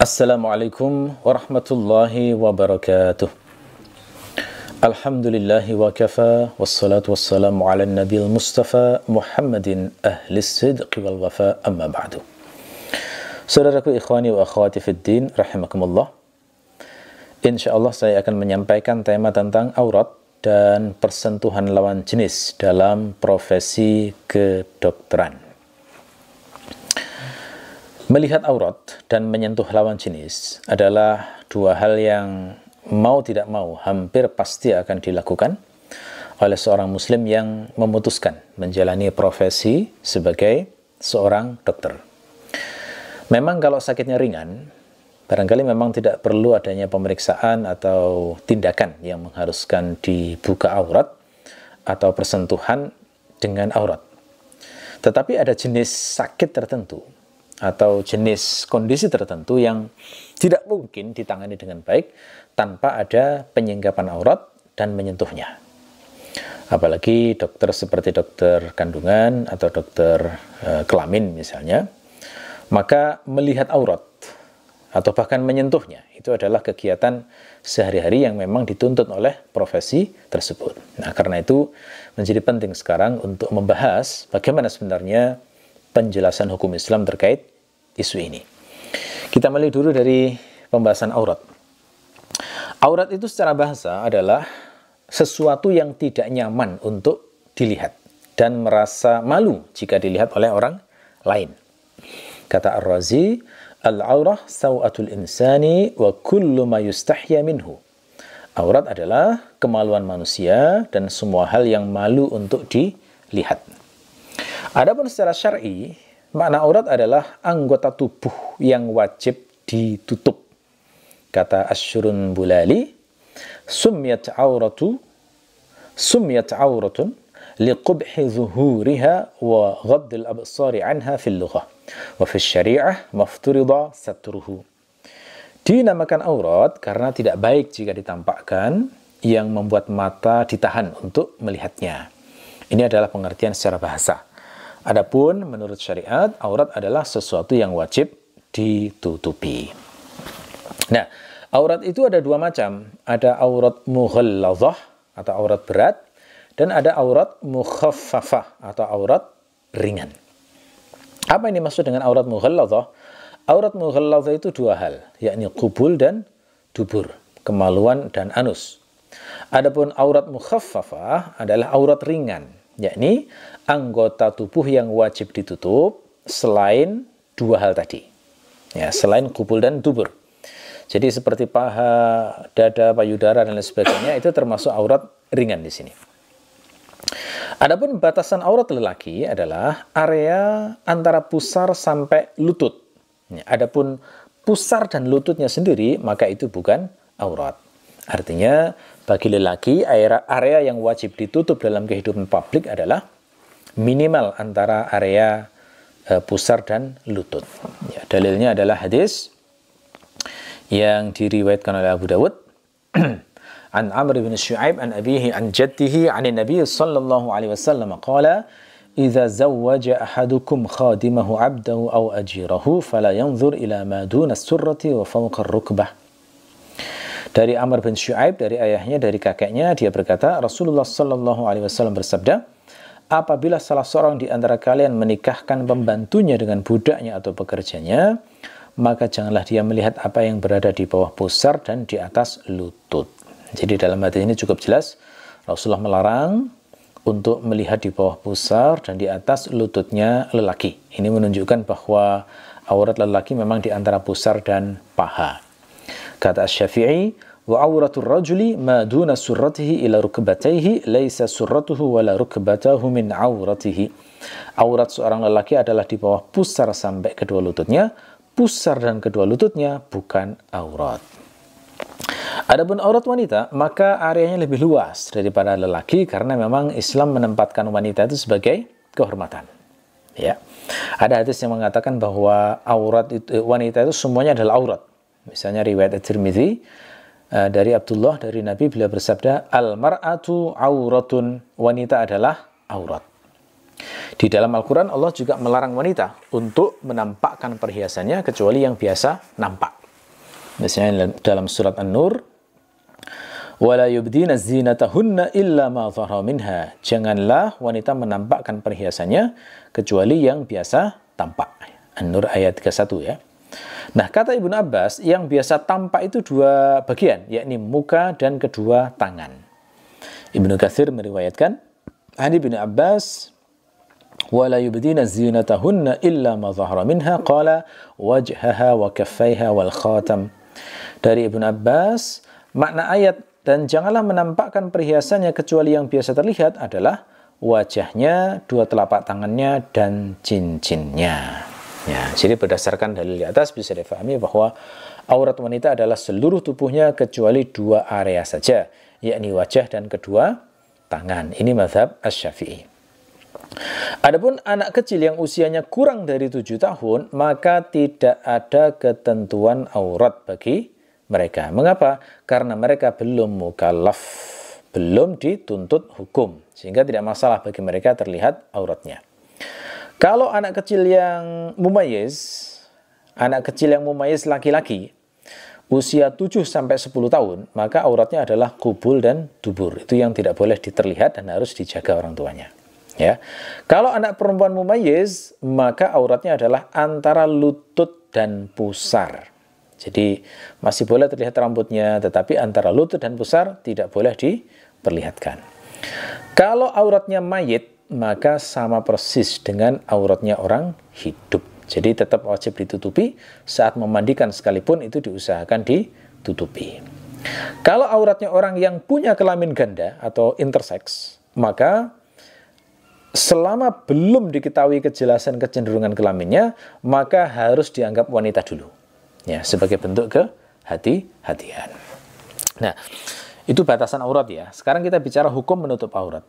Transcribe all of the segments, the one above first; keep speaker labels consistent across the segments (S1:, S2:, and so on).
S1: Assalamualaikum warahmatullahi wabarakatuh. Alhamdulillahi wa kafa, wassalatu wassalamu ala nabil mustafa Muhammadin ahlis sidqi wal wafa, amma ba'du. Saudaraku ikhwani wa akhwati fid din, rahimakumullah. Insyaallah saya akan menyampaikan tema tentang aurat dan persentuhan lawan jenis dalam profesi kedokteran. Melihat aurat dan menyentuh lawan jenis adalah dua hal yang mau tidak mau hampir pasti akan dilakukan oleh seorang muslim yang memutuskan menjalani profesi sebagai seorang dokter. Memang kalau sakitnya ringan, barangkali memang tidak perlu adanya pemeriksaan atau tindakan yang mengharuskan dibuka aurat atau persentuhan dengan aurat. Tetapi ada jenis sakit tertentu atau jenis kondisi tertentu yang tidak mungkin ditangani dengan baik tanpa ada penyinggapan aurat dan menyentuhnya. Apalagi dokter seperti dokter kandungan atau dokter kelamin misalnya, maka melihat aurat atau bahkan menyentuhnya itu adalah kegiatan sehari-hari yang memang dituntut oleh profesi tersebut. Nah, karena itu menjadi penting sekarang untuk membahas bagaimana sebenarnya penjelasan hukum Islam terkait isu ini. Kita mulai dulu dari pembahasan aurat. Aurat itu secara bahasa adalah sesuatu yang tidak nyaman untuk dilihat dan merasa malu jika dilihat oleh orang lain. Kata Ar-Razi, al-aurah sawatul insani wa kullu ma yustahya minhu. Aurat adalah kemaluan manusia dan semua hal yang malu untuk dilihat. Adapun secara syar'i, makna aurat adalah anggota tubuh yang wajib ditutup. Kata Asyurun Bulali, sumiyat auratun liqubhi zuhuriha wa ghaddil absari anha fil lughah wa fil syari'ah mafturida satruhu. Dinamakan aurat karena tidak baik jika ditampakkan, yang membuat mata ditahan untuk melihatnya. Ini adalah pengertian secara bahasa. Adapun menurut syariat, aurat adalah sesuatu yang wajib ditutupi. Nah, aurat itu ada dua macam. Ada aurat mughallazah atau aurat berat, dan ada aurat mukhaffafah atau aurat ringan. Apa yang dimaksud dengan aurat mughallazah? Aurat mughallazah itu dua hal, yakni qubul dan dubur, kemaluan dan anus. Adapun aurat mukhaffafah adalah aurat ringan, yakni anggota tubuh yang wajib ditutup selain dua hal tadi. Ya, selain qubul dan dubur. Jadi seperti paha, dada, payudara dan lain sebagainya itu termasuk aurat ringan di sini. Adapun batasan aurat lelaki adalah area antara pusar sampai lutut. Ya, adapun pusar dan lututnya sendiri maka itu bukan aurat. Artinya bagi lelaki area yang wajib ditutup dalam kehidupan publik adalah minimal antara area pusar dan lutut. Ya, dalilnya adalah hadis yang diriwayatkan oleh Abu Dawud an Amr bin Shu'aib an abihi an jaddihi an Nabi sallallahu alaihi wasallam qala idza zawwaja ahadukum khadimahu 'abdahu aw ajirahu fala yanzur ila ma duna as-surrati wa fawqa ar-rukbah. Dari Amr bin Shu'aib, dari ayahnya, dari kakeknya, dia berkata, Rasulullah sallallahu alaihi wasallam bersabda, apabila salah seorang di antara kalian menikahkan pembantunya dengan budaknya atau pekerjanya, maka janganlah dia melihat apa yang berada di bawah pusar dan di atas lutut. Jadi dalam hadis ini cukup jelas, Rasulullah melarang untuk melihat di bawah pusar dan di atas lututnya lelaki. Ini menunjukkan bahwa aurat lelaki memang di antara pusar dan paha. Kata Asy-Syafi'i, wa auratul rajuli ma duna surratihi ila rukbatayhi laisa surratuhu wala rukbatahu min auratihi. Aurat seorang lelaki adalah di bawah pusar sampai kedua lututnya, pusar dan kedua lututnya bukan aurat. Adapun aurat wanita, maka areanya lebih luas daripada lelaki karena memang Islam menempatkan wanita itu sebagai kehormatan. Ya. Ada hadis yang mengatakan bahwa aurat itu, wanita itu semuanya adalah aurat. Misalnya riwayat At-Tirmidzi dari Abdullah dari Nabi, beliau bersabda, al-mar'atu auratun, wanita adalah aurat. Di dalam Al-Quran Allah juga melarang wanita untuk menampakkan perhiasannya kecuali yang biasa nampak. Misalnya dalam surat An-Nur, wala yubdina zinatahunna illa ma dhahara minha. Janganlah wanita menampakkan perhiasannya kecuali yang biasa tampak. An-Nur ayat 31 ya. Nah, kata Ibnu Abbas, yang biasa tampak itu dua bagian, yakni muka dan kedua tangan. Ibnu Katsir meriwayatkan, Ani bin Abbas, wala yubdina zinatahunna illa ma dhahara minha, qala wajhaha wa kaffaiha wal khatam. Dari Ibnu Abbas, makna ayat dan janganlah menampakkan perhiasannya kecuali yang biasa terlihat adalah wajahnya, dua telapak tangannya, dan cincinnya. Ya, jadi berdasarkan dalil di atas bisa difahami bahwa aurat wanita adalah seluruh tubuhnya kecuali dua area saja, yakni wajah dan kedua tangan. Ini mazhab Asy-Syafi'i. Adapun anak kecil yang usianya kurang dari 7 tahun, maka tidak ada ketentuan aurat bagi mereka. Mengapa? Karena mereka belum mukallaf, belum dituntut hukum, sehingga tidak masalah bagi mereka terlihat auratnya. Kalau anak kecil yang mumayyiz, laki-laki, usia 7-10 tahun, maka auratnya adalah kubul dan dubur. Itu yang tidak boleh diterlihat dan harus dijaga orang tuanya. Ya. Kalau anak perempuan mumayyiz, maka auratnya adalah antara lutut dan pusar. Jadi masih boleh terlihat rambutnya, tetapi antara lutut dan pusar tidak boleh diperlihatkan. Kalau auratnya mayit, maka sama persis dengan auratnya orang hidup. Jadi tetap wajib ditutupi, saat memandikan sekalipun itu diusahakan ditutupi. Kalau auratnya orang yang punya kelamin ganda atau intersex, maka selama belum diketahui kejelasan kecenderungan kelaminnya, maka harus dianggap wanita dulu. Ya, sebagai bentuk kehati-hatian. Nah, itu batasan aurat ya. Sekarang kita bicara hukum menutup aurat.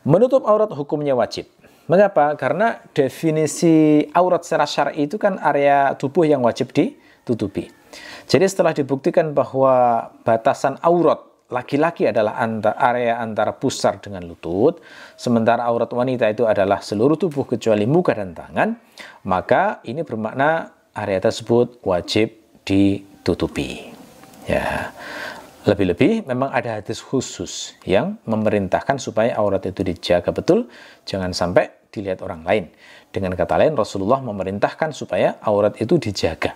S1: Menutup aurat hukumnya wajib. Mengapa? Karena definisi aurat secara syar'i itu kan area tubuh yang wajib ditutupi. Jadi setelah dibuktikan bahwa batasan aurat laki-laki adalah area antara pusar dengan lutut, sementara aurat wanita itu adalah seluruh tubuh kecuali muka dan tangan, maka ini bermakna area tersebut wajib ditutupi. Ya. Lebih-lebih memang ada hadis khusus yang memerintahkan supaya aurat itu dijaga betul, jangan sampai dilihat orang lain. Dengan kata lain, Rasulullah memerintahkan supaya aurat itu dijaga,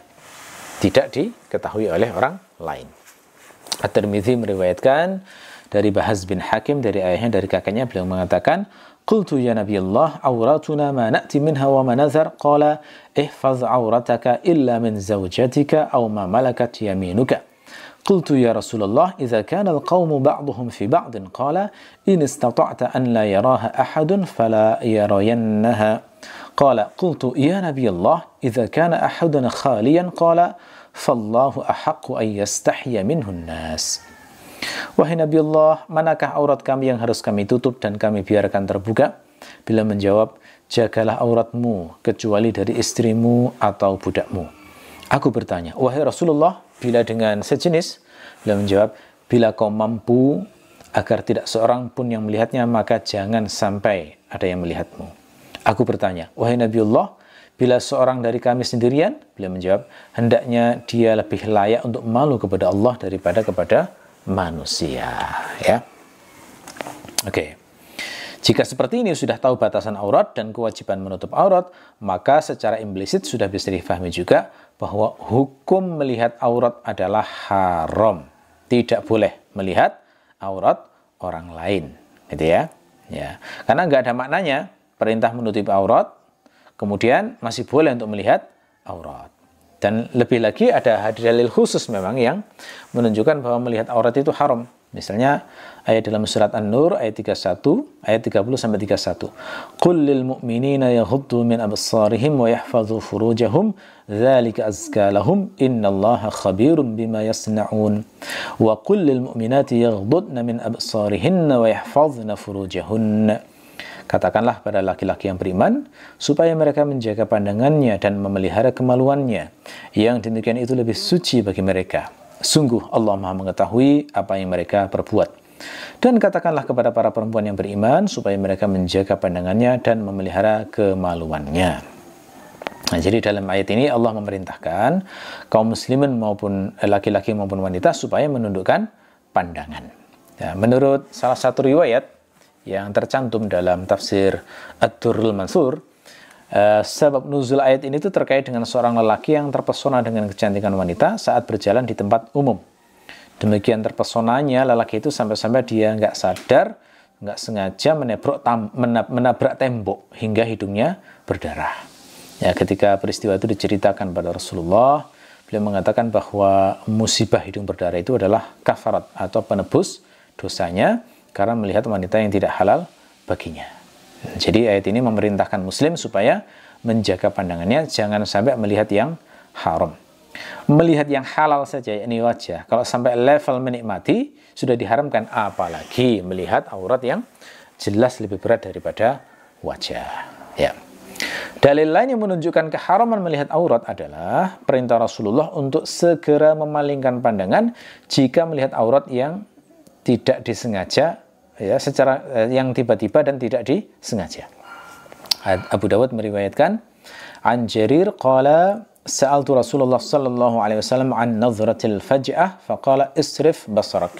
S1: tidak diketahui oleh orang lain. At-Tirmidzi meriwayatkan dari Bahaz bin Hakim, dari ayahnya, dari kakaknya, beliau mengatakan, Qultu ya Nabiyullah, auratuna ma na'ti minha wa ma nazar, qala ihfaz aurataka illa min zawjatika aw ma malakat yaminuka. قلت يا رسول الله إذا كان القوم بعضهم في بعض قال إن استطعت أن لا يراها أحد فلا يرينها قال قلت يا نبي الله إذا كان أحدنا خاليا قال فالله أحق أن يستحي منه الناس. Wahai Nabi Allah, manakah aurat kami yang harus kami tutup dan kami biarkan terbuka? Bila menjawab, jagalah auratmu kecuali dari istrimu atau budakmu. Aku bertanya, wahai Rasulullah, bila dengan sejenis? Beliau menjawab, bila kau mampu agar tidak seorang pun yang melihatnya, maka jangan sampai ada yang melihatmu. Aku bertanya, wahai Nabiullah, bila seorang dari kami sendirian? Beliau menjawab, hendaknya dia lebih layak untuk malu kepada Allah daripada kepada manusia. Ya, Oke. Jika seperti ini sudah tahu batasan aurat dan kewajiban menutup aurat, maka secara implisit sudah bisa difahami juga bahwa hukum melihat aurat adalah haram. Tidak boleh melihat aurat orang lain. Gitu ya. Karena nggak ada maknanya perintah menutup aurat, kemudian masih boleh untuk melihat aurat. Dan lebih lagi ada dalil khusus memang yang menunjukkan bahwa melihat aurat itu haram. Misalnya ayat dalam surat An-Nur ayat 31, ayat 30 sampai 31. Qul lil mu'minina yaghuddu min absarihim wa yahfazu furujahum dzalika azka lahum innallaha khabirum bima yasna'un. Wa qul lil mu'minati yaghuddna min absarihinna wa yahfazna furujahunna. Katakanlah pada laki-laki yang beriman supaya mereka menjaga pandangannya dan memelihara kemaluannya. Yang demikian itu lebih suci bagi mereka. Sungguh Allah Maha mengetahui apa yang mereka perbuat. Dan katakanlah kepada para perempuan yang beriman supaya mereka menjaga pandangannya dan memelihara kemaluannya. Nah, jadi dalam ayat ini Allah memerintahkan kaum muslimin maupun laki-laki maupun wanita supaya menundukkan pandangan. Ya, menurut salah satu riwayat yang tercantum dalam tafsir Ad-Durrul Mansur, sebab nuzul ayat ini itu terkait dengan seorang lelaki yang terpesona dengan kecantikan wanita saat berjalan di tempat umum. Demikian terpesonanya lelaki itu sampai-sampai dia nggak sadar, nggak sengaja menabrak tembok hingga hidungnya berdarah. Ya, ketika peristiwa itu diceritakan pada Rasulullah, beliau mengatakan bahwa musibah hidung berdarah itu adalah kafarat atau penebus dosanya karena melihat wanita yang tidak halal baginya. Jadi ayat ini memerintahkan muslim supaya menjaga pandangannya, jangan sampai melihat yang haram. Melihat yang halal saja, ini wajah. Kalau sampai level menikmati, sudah diharamkan, apalagi melihat aurat yang jelas lebih berat daripada wajah. Ya. Dalil lain yang menunjukkan keharaman melihat aurat adalah perintah Rasulullah untuk segera memalingkan pandangan jika melihat aurat yang tidak disengaja, ya, secara yang tiba-tiba dan tidak disengaja. Abu Dawud meriwayatkan, an Jarir qala sa'altu Rasulullah sallallahu alaihi wasallam an nadhratil faj'ah faqala isrif basarak.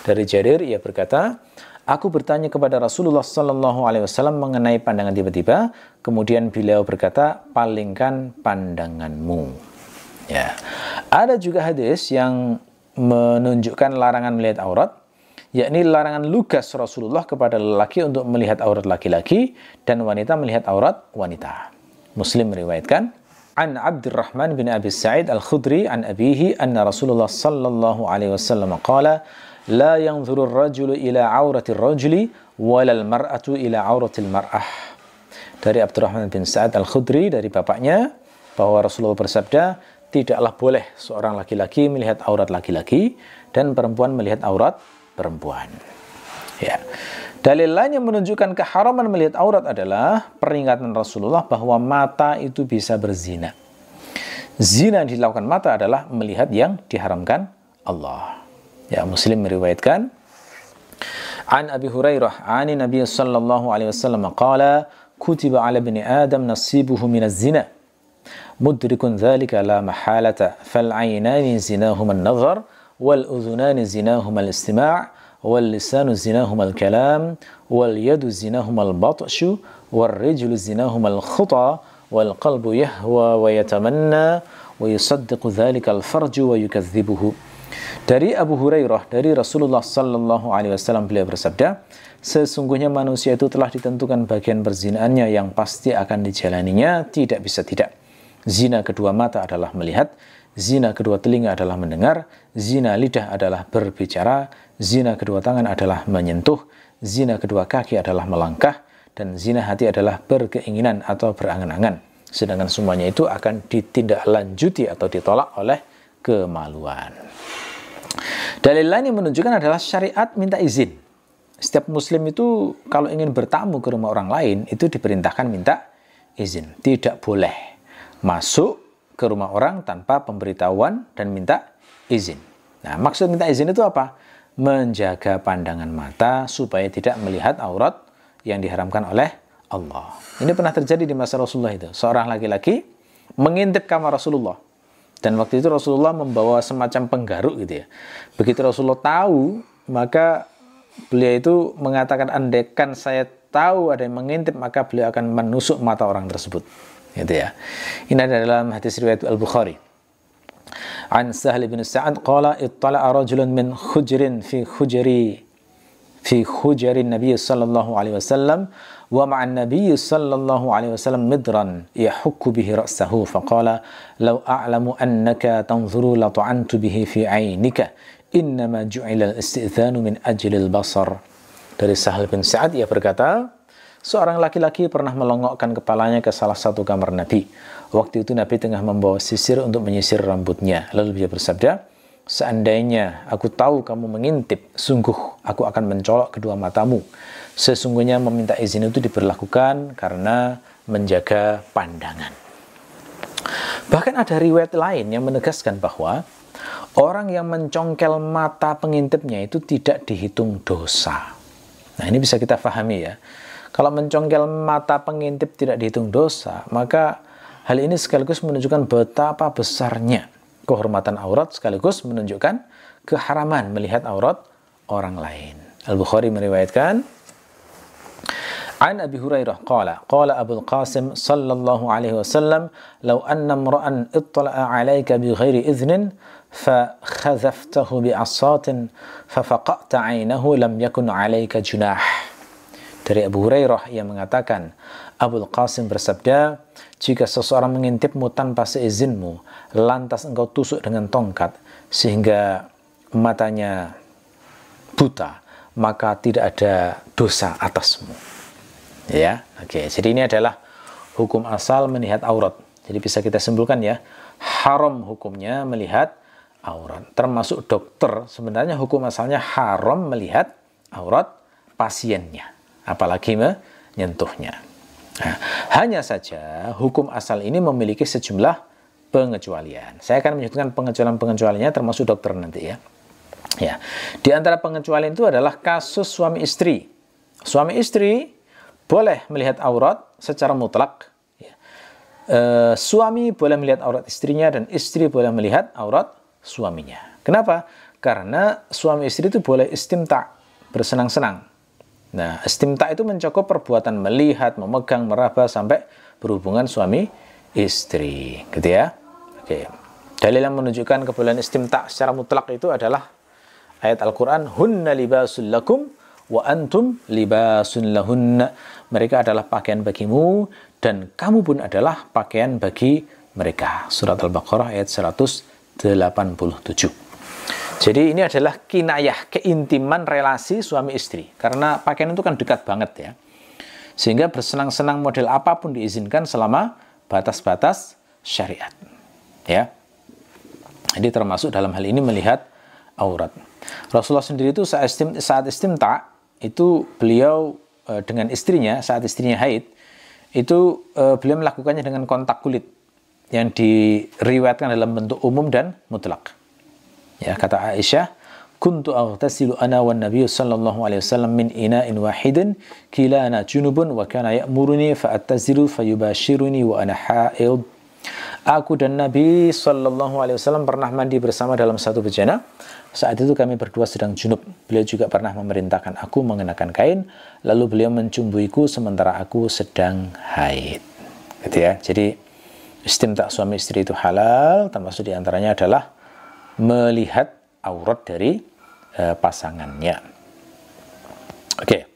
S1: Dari Jarir ia berkata, aku bertanya kepada Rasulullah sallallahu alaihi wasallam mengenai pandangan tiba-tiba, kemudian beliau berkata, palingkan pandanganmu. Ya. Ada juga hadis yang menunjukkan larangan melihat aurat, yakni larangan lugas Rasulullah kepada lelaki untuk melihat aurat laki-laki dan wanita melihat aurat wanita. Muslim meriwayatkan, an Abdurrahman bin Abi Sa'id Al-Khudri an abihi anna Rasulullah sallallahu alaihi wasallam qala la yanzuru ar-rajulu ila aurati ar-rajuli wala al-mar'atu ila aurati al-mar'ah. Dari Abdurrahman bin Sa'id Al-Khudri dari bapaknya bahwa Rasulullah bersabda, tidaklah boleh seorang laki-laki melihat aurat laki-laki dan perempuan melihat aurat perempuan. Ya. Dalil lain yang menunjukkan keharaman melihat aurat adalah peringatan Rasulullah bahwa mata itu bisa berzina. Zina yang dilakukan mata adalah melihat yang diharamkan Allah. Ya, Muslim meriwayatkan, an Abi Hurairah ani Nabi sallallahu alaihi wasallam qala kutiba ala bani Adam nasibuhu minaz zina mudrikun dzalika la mahalata fal aynani zinahuma an-nazar wal udhunani zinahuma al-istima' wal lisanu zinahuma al-kalam wal yadu zinahuma al-batshu wal rijlu zinahuma al-khuta wal qalbu yahwa wa yatamanna wa yusaddiqu dzalika al-farju wa yukadzibuhu. Dari Abu Hurairah, dari Rasulullah sallallahu alaihi wasallam beliau bersabda, sesungguhnya manusia itu telah ditentukan bagian perzinaannya yang pasti akan dijalaninya, tidak bisa tidak. Zina kedua mata adalah melihat, zina kedua telinga adalah mendengar, zina lidah adalah berbicara, zina kedua tangan adalah menyentuh, zina kedua kaki adalah melangkah, dan zina hati adalah berkeinginan atau berangan-angan. Sedangkan semuanya itu akan ditindaklanjuti atau ditolak oleh kemaluan. Dalil lain yang menunjukkan adalah syariat minta izin. Setiap muslim itu kalau ingin bertamu ke rumah orang lain itu diperintahkan minta izin. Tidak boleh masuk ke rumah orang tanpa pemberitahuan dan minta izin. Nah, maksud minta izin itu apa? Menjaga pandangan mata supaya tidak melihat aurat yang diharamkan oleh Allah. Ini pernah terjadi di masa Rasulullah itu. Seorang laki-laki mengintip kamar Rasulullah. Dan waktu itu Rasulullah membawa semacam penggaruk gitu ya. Begitu Rasulullah tahu, maka beliau itu mengatakan, andaikan saya tahu ada yang mengintip, maka beliau akan menusuk mata orang tersebut. Gitu ya. Ini ada dalam hadis riwayat Al-Bukhari. An Sahal bin Sa'ad qala ittala'a rajulun min khujrin fi khujari Nabi sallallahu alaihi wasallam wa ma'an Nabi sallallahu alaihi wasallam midran yahukku bihi ra'sahu faqala law a'lamu annaka tanzuru la ta'antu bihi fi 'ainika innama ju'ila al-istithanu min ajli al-basar. Dari Sahal bin Sa'ad ia berkata, seorang laki-laki pernah melongokkan kepalanya ke salah satu kamar Nabi. Waktu itu Nabi tengah membawa sisir untuk menyisir rambutnya. Lalu dia bersabda, seandainya aku tahu kamu mengintip, sungguh aku akan mencolok kedua matamu. Sesungguhnya meminta izin itu diberlakukan karena menjaga pandangan. Bahkan ada riwayat lain yang menegaskan bahwa orang yang mencongkel mata pengintipnya itu tidak dihitung dosa. Nah, ini bisa kita pahami ya. Kalau mencongkel mata pengintip tidak dihitung dosa, maka hal ini sekaligus menunjukkan betapa besarnya kehormatan aurat, sekaligus menunjukkan keharaman melihat aurat orang lain. Al-Bukhari meriwayatkan, An Abi Hurairah qala Abul Qasim sallallahu alaihi wasallam, "Law anna imra'an ittala'a 'alaika bighairi idhnin fa khadhaftahu bi'asatin fa faqa'ta 'ainahu lam yakun 'alaika junah." Dari Abu Hurairah yang mengatakan, Abul Qasim bersabda, jika seseorang mengintipmu tanpa seizinmu, lantas engkau tusuk dengan tongkat sehingga matanya buta, maka tidak ada dosa atasmu. Ya, oke. Jadi ini adalah hukum asal melihat aurat. Jadi bisa kita simpulkan ya, haram hukumnya melihat aurat. Termasuk dokter, sebenarnya hukum asalnya haram melihat aurat pasiennya, apalagi menyentuhnya. Nah, hanya saja hukum asal ini memiliki sejumlah pengecualian. Saya akan menyebutkan pengecualian-pengecualiannya termasuk dokter nanti ya. Ya, di antara pengecualian itu adalah kasus suami istri. Suami istri boleh melihat aurat secara mutlak. Ya. Suami boleh melihat aurat istrinya dan istri boleh melihat aurat suaminya. Kenapa? Karena suami istri itu boleh istimta, bersenang-senang. Nah, istimta itu mencakup perbuatan melihat, memegang, meraba sampai berhubungan suami istri, gitu ya. Oke. Dalil yang menunjukkan kebolehan istimta secara mutlak itu adalah ayat Al-Qur'an, "Hunna libasul lakum wa antum libasun lahunna." Mereka adalah pakaian bagimu dan kamu pun adalah pakaian bagi mereka. Surat Al-Baqarah ayat 187. Jadi ini adalah kinayah, keintiman relasi suami istri. Karena pakaian itu kan dekat banget ya. Sehingga bersenang-senang model apapun diizinkan selama batas-batas syariat. Ya. Jadi termasuk dalam hal ini melihat aurat. Rasulullah sendiri itu saat istimta, itu beliau dengan istrinya, saat istrinya haid, itu beliau melakukannya dengan kontak kulit yang diriwayatkan dalam bentuk umum dan mutlak. Ya, kata Aisyah, "Kuntu aghtasilu ana wan Nabiy sallallahu alaihi wasallam min ina'in wahidin, kilana junubun wa kana ya'muruni fa attazilu fayubashiruni wa ana haid." Aku dan Nabi sallallahu alaihi wasallam pernah mandi bersama dalam satu bejana. Saat itu kami berdua sedang junub. Beliau juga pernah memerintahkan aku mengenakan kain, lalu beliau mencumbuiku sementara aku sedang haid. Gitu ya. Jadi istimta suami istri itu halal, termasuk diantaranya adalah melihat aurat dari pasangannya. Oke.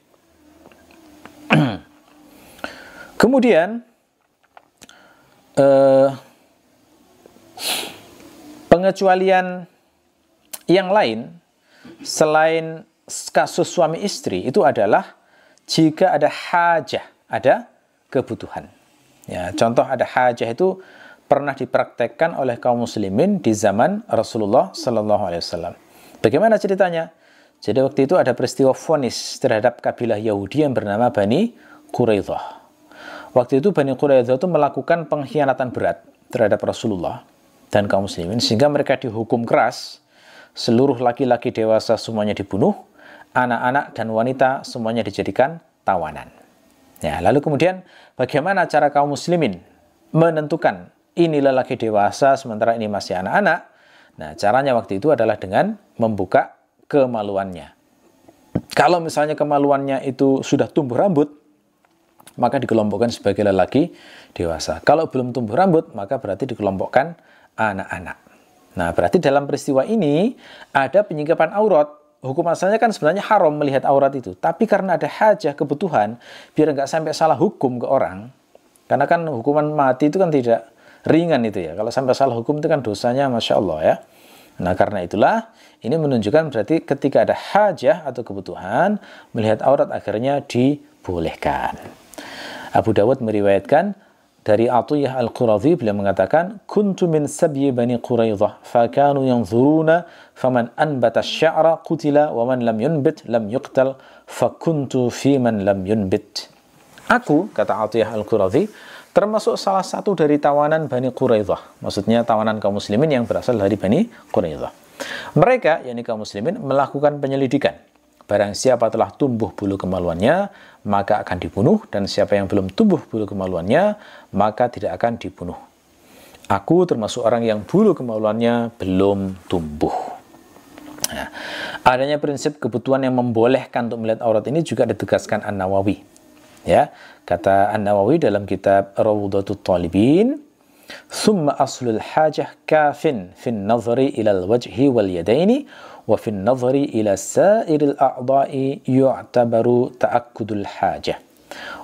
S1: Kemudian pengecualian yang lain selain kasus suami istri itu adalah jika ada hajah, ada kebutuhan. Ya, contoh ada hajah itu pernah dipraktekkan oleh kaum muslimin di zaman Rasulullah Sallallahu Alaihi Wasallam. Bagaimana ceritanya? Jadi waktu itu ada peristiwa vonis terhadap kabilah Yahudi yang bernama Bani Quraidah. Waktu itu Bani Quraidah itu melakukan pengkhianatan berat terhadap Rasulullah dan kaum muslimin sehingga mereka dihukum keras. Seluruh laki-laki dewasa semuanya dibunuh, anak-anak dan wanita semuanya dijadikan tawanan. Ya, lalu kemudian bagaimana cara kaum muslimin menentukan ini lelaki dewasa sementara ini masih anak-anak? Nah, caranya waktu itu adalah dengan membuka kemaluannya. Kalau misalnya kemaluannya itu sudah tumbuh rambut, maka dikelompokkan sebagai lelaki dewasa. Kalau belum tumbuh rambut, maka berarti dikelompokkan anak-anak. Nah, berarti dalam peristiwa ini ada penyingkapan aurat. Hukum asalnya kan sebenarnya haram melihat aurat itu. Tapi karena ada hajah, kebutuhan, biar nggak sampai salah hukum ke orang. Karena kan hukuman mati itu kan tidak ringan itu ya. Kalau sampai salah hukum itu kan dosanya Masya Allah ya. Nah, karena itulah ini menunjukkan berarti ketika ada hajah atau kebutuhan, melihat aurat akhirnya dibolehkan. Abu Dawud meriwayatkan dari Atiyah Al-Quradhi, beliau mengatakan, "Kuntu min sabyi Bani Quraidah, fakanu yanzuruna, faman anbata sya'ra qutila, wa man lam yunbit lam yuqtal, fakuntu fi man lam yunbit." Aku, kata Atiyah Al-Quradhi, termasuk salah satu dari tawanan Bani Quraidah. Maksudnya tawanan kaum muslimin yang berasal dari Bani Quraidah. Mereka, yakni kaum muslimin, melakukan penyelidikan. Barang siapa telah tumbuh bulu kemaluannya, maka akan dibunuh, dan siapa yang belum tumbuh bulu kemaluannya, maka tidak akan dibunuh. Aku termasuk orang yang bulu kemaluannya belum tumbuh. Nah, adanya prinsip kebutuhan yang membolehkan untuk melihat aurat ini juga ditegaskan An-Nawawi. Ya, kata An-Nawawi dalam kitab Rawdatul Talibin, "Thumma aslul hajah kafin fin nazari ilal wajhi wal yadaini wa fin nazari ila sairil a'dha'i yu'tabaru ta'akkudul hajah."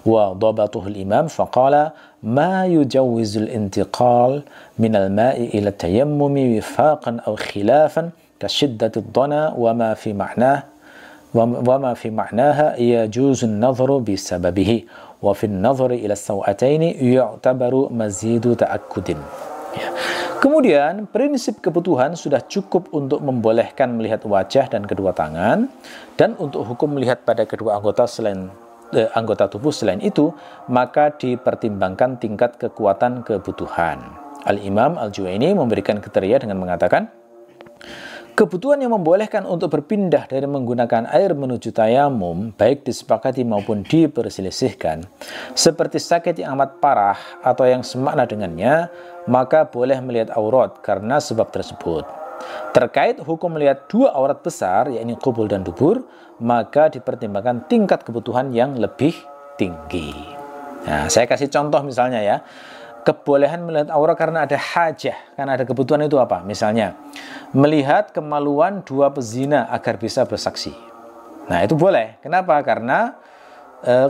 S1: Wa dhabatuhu al-imam faqala ma yujawizul intiqal min al-ma'i ila tayammumi wifaqan aw khilafan كشدة الضنا وما في معناها يجوز النظر بسببه وفي النظر إلى السوءتين يعتبر مزيد تأكد. Kemudian prinsip kebutuhan sudah cukup untuk membolehkan melihat wajah dan kedua tangan, dan untuk hukum melihat pada kedua anggota tubuh selain itu, maka dipertimbangkan tingkat kekuatan kebutuhan. Al-Imam Al-Juwaini memberikan kriteria dengan mengatakan, kebutuhan yang membolehkan untuk berpindah dari menggunakan air menuju tayamum, baik disepakati maupun diperselisihkan, seperti sakit yang amat parah atau yang semakna dengannya, maka boleh melihat aurat karena sebab tersebut. Terkait hukum melihat dua aurat besar, yakni qubul dan dubur, maka dipertimbangkan tingkat kebutuhan yang lebih tinggi. Nah, saya kasih contoh misalnya ya. Kebolehan melihat aurat karena ada hajah, karena ada kebutuhan itu apa? Misalnya, melihat kemaluan dua pezina agar bisa bersaksi. Nah, itu boleh. Kenapa? Karena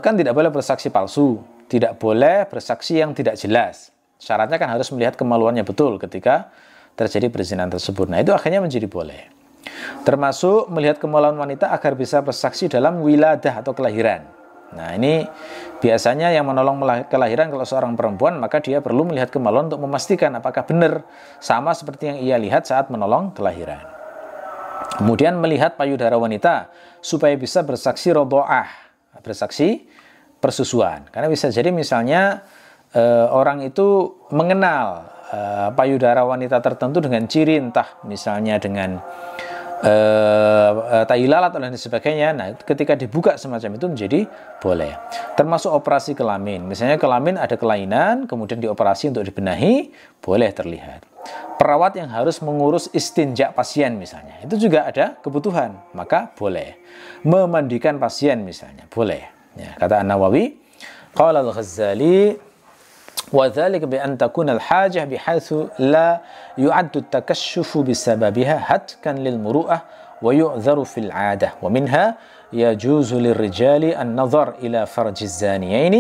S1: kan tidak boleh bersaksi palsu, tidak boleh bersaksi yang tidak jelas. Syaratnya kan harus melihat kemaluannya betul ketika terjadi perzinahan tersebut. Nah, itu akhirnya menjadi boleh. Termasuk melihat kemaluan wanita agar bisa bersaksi dalam wiladah atau kelahiran. Nah, ini biasanya yang menolong kelahiran kalau seorang perempuan, maka dia perlu melihat kemaluan untuk memastikan apakah benar sama seperti yang ia lihat saat menolong kelahiran. Kemudian melihat payudara wanita supaya bisa bersaksi rodho'ah, bersaksi persusuan. Karena bisa jadi misalnya orang itu mengenal payudara wanita tertentu dengan ciri, entah misalnya dengan tai lalat dan sebagainya. Nah, ketika dibuka semacam itu menjadi boleh. Termasuk operasi kelamin. Misalnya kelamin ada kelainan, kemudian dioperasi untuk dibenahi, boleh terlihat. Perawat yang harus mengurus istinja pasien misalnya, itu juga ada kebutuhan, maka boleh. Memandikan pasien misalnya, boleh. Ya, kata An-Nawawi, qala Al-Ghazali, وذلك بأن تكون الحاجة بحيث لا يعد التكشف بسببها هتكا للمروءة ويعذر في العادة ومنها يجوز للرجال النظر إلى فرج الزانيين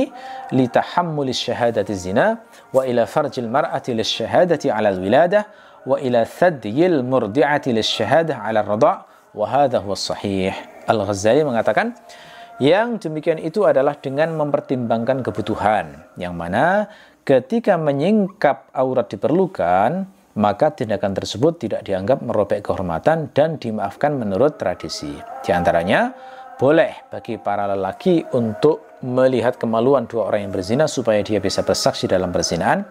S1: لتحمل الشهادة الزنا وإلى فرج المرأة للشهادة على الولادة وإلى ثدي المرضعة للشهادة على الرضاع وهذا هو الصحيح. Al-Ghazali mengatakan yang demikian itu adalah dengan mempertimbangkan kebutuhan, yang mana ketika menyingkap aurat diperlukan, maka tindakan tersebut tidak dianggap merobek kehormatan dan dimaafkan menurut tradisi. Di antaranya, boleh bagi para lelaki untuk melihat kemaluan dua orang yang berzina supaya dia bisa bersaksi dalam perzinahan.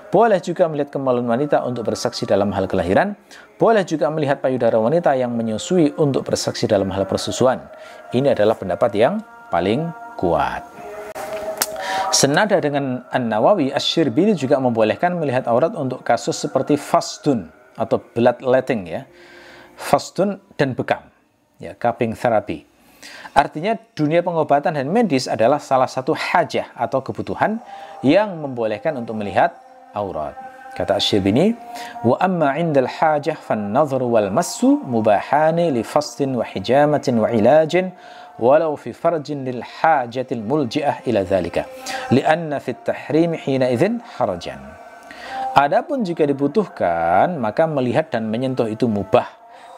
S1: Boleh juga melihat kemaluan wanita untuk bersaksi dalam hal kelahiran. Boleh juga melihat payudara wanita yang menyusui untuk bersaksi dalam hal persusuan. Ini adalah pendapat yang paling kuat. Senada dengan An-Nawawi, Asy-Syirbini juga membolehkan melihat aurat untuk kasus seperti fasdun atau bloodletting ya. Fasdun dan bekam, ya, cupping therapy. Artinya dunia pengobatan dan medis adalah salah satu hajah atau kebutuhan yang membolehkan untuk melihat aurat. Kata Asy-Syirbini, wa amma 'indal hajah fan-nadhru wal massu mubahani li fasdin wa hijamatin wa ilajin walau fi farjin lil hajatil mulji'ah ila dzalika lianna fit tahrim hina idzin harajan. Adapun jika dibutuhkan, maka melihat dan menyentuh itu mubah,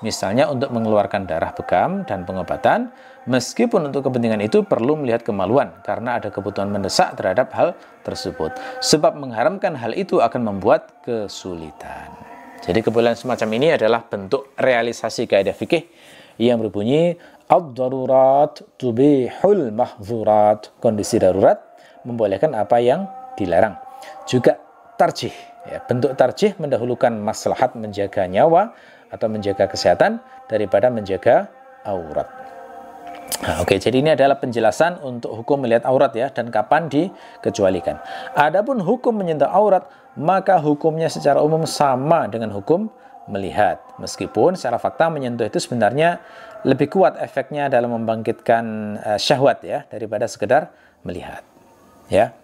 S1: misalnya untuk mengeluarkan darah bekam dan pengobatan, meskipun untuk kepentingan itu perlu melihat kemaluan karena ada kebutuhan mendesak terhadap hal tersebut, sebab mengharamkan hal itu akan membuat kesulitan. Jadi kebolehan semacam ini adalah bentuk realisasi kaidah fikih yang berbunyi ad-darurat tubihul mahzurat. Kondisi darurat membolehkan apa yang dilarang. Juga tarjih, ya, bentuk tarjih mendahulukan maslahat menjaga nyawa atau menjaga kesehatan daripada menjaga aurat. Nah, oke, jadi ini adalah penjelasan untuk hukum melihat aurat ya, dan kapan dikecualikan. Adapun hukum menyentuh aurat, maka hukumnya secara umum sama dengan hukum melihat. Meskipun secara fakta menyentuh itu sebenarnya lebih kuat efeknya dalam membangkitkan syahwat ya, daripada sekedar melihat. Ya.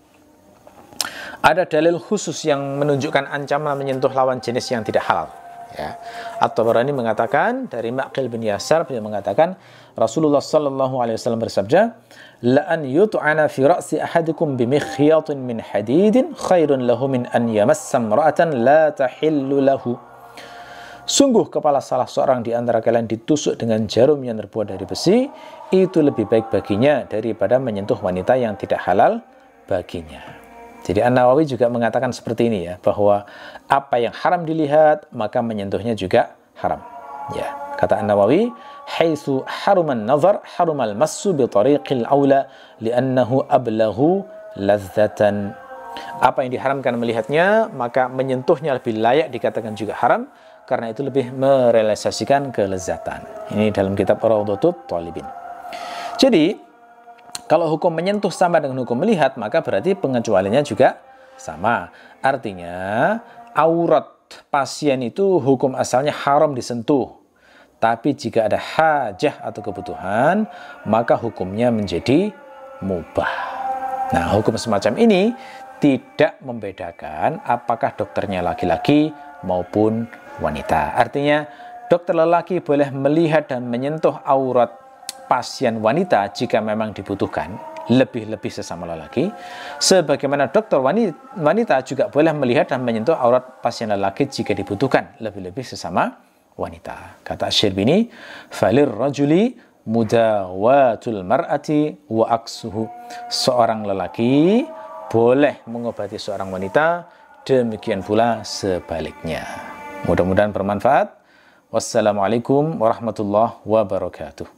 S1: Ada dalil khusus yang menunjukkan ancaman menyentuh lawan jenis yang tidak halal. Ya. At-Tabarani mengatakan dari Ma'qil bin Yasar, beliau mengatakan Rasulullah sallallahu alaihi wasallam bersabda, "La an yut'ana fi ra'si ahadikum bi mikhyatin min hadidin khairun lahu min an yamassa imra'atan la tahillu lahu." Sungguh kepala salah seorang di antara kalian ditusuk dengan jarum yang terbuat dari besi, itu lebih baik baginya daripada menyentuh wanita yang tidak halal baginya. Jadi An-Nawawi juga mengatakan seperti ini ya, bahwa apa yang haram dilihat maka menyentuhnya juga haram. Ya, kata An-Nawawi, "Haitsu haruman nazar harumal massu bi tariqil aula li'annahu ablaghu ladzatan." Apa yang diharamkan melihatnya, maka menyentuhnya lebih layak dikatakan juga haram karena itu lebih merealisasikan kelezatan. Ini dalam kitab Rawdatut Thalibin. Jadi kalau hukum menyentuh sama dengan hukum melihat, maka berarti pengecualiannya juga sama. Artinya, aurat pasien itu hukum asalnya haram disentuh. Tapi jika ada hajah atau kebutuhan, maka hukumnya menjadi mubah. Nah, hukum semacam ini tidak membedakan apakah dokternya laki-laki maupun wanita. Artinya, dokter lelaki boleh melihat dan menyentuh aurat pasien wanita jika memang dibutuhkan, lebih-lebih sesama lelaki. Sebagaimana dokter wanita juga boleh melihat dan menyentuh aurat pasien lelaki jika dibutuhkan, lebih-lebih sesama wanita. Kata Asy-Syirbini, "Falir rajuli mudawatul mar'ati wa aksuhu." Seorang lelaki boleh mengobati seorang wanita, demikian pula sebaliknya. Mudah-mudahan bermanfaat. Wassalamualaikum warahmatullahi wabarakatuh.